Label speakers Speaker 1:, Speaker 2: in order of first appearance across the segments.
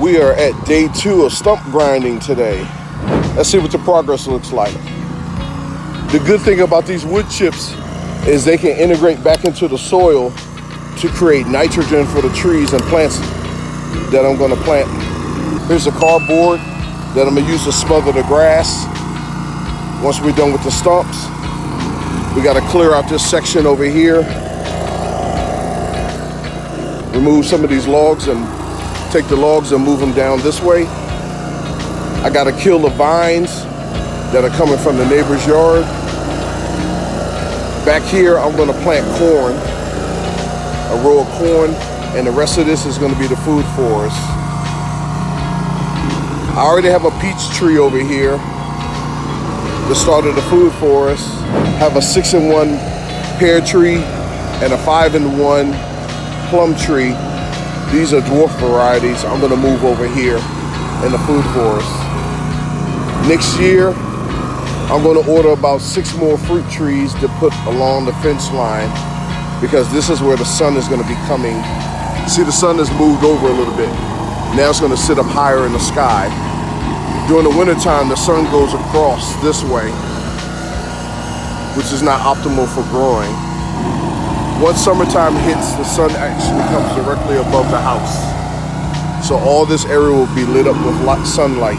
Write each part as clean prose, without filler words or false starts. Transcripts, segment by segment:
Speaker 1: We are at day 2 of stump grinding today. Let's see what the progress looks like. The good thing about these wood chips is they can integrate back into the soil to create nitrogen for the trees and plants that I'm gonna plant. Here's the cardboard that I'm gonna use to smother the grass. Once we're done with the stumps, we gotta clear out this section over here, remove some of these logs and take the logs and move them down this way. I gotta kill the vines that are coming from the neighbor's yard. Back here, I'm gonna plant corn, a row of corn, and the rest of this is gonna be the food forest. I already have a peach tree over here, the start of the food forest. Have a 6-in-1 pear tree and a 5-in-1 plum tree. These are dwarf varieties. I'm gonna move over here in the food forest. Next year, I'm gonna order about 6 more fruit trees to put along the fence line because this is where the sun is gonna be coming. See, the sun has moved over a little bit. Now it's gonna sit up higher in the sky. During the wintertime, the sun goes across this way, which is not optimal for growing. Once summertime hits, the sun actually comes directly above the house. So all this area will be lit up with sunlight.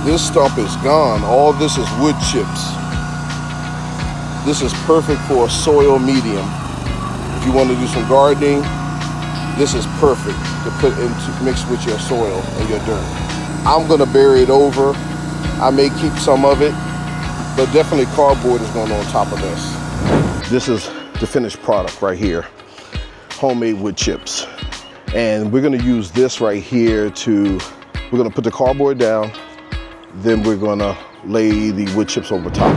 Speaker 1: This stump is gone. All this is wood chips. This is perfect for a soil medium. If you want to do some gardening, this is perfect to put into mix with your soil and your dirt. I'm gonna bury it over. I may keep some of it, but definitely cardboard is going on top of this. This is the finished product right here. Homemade wood chips. And we're gonna use this right here we're gonna put the cardboard down, then we're gonna lay the wood chips over top.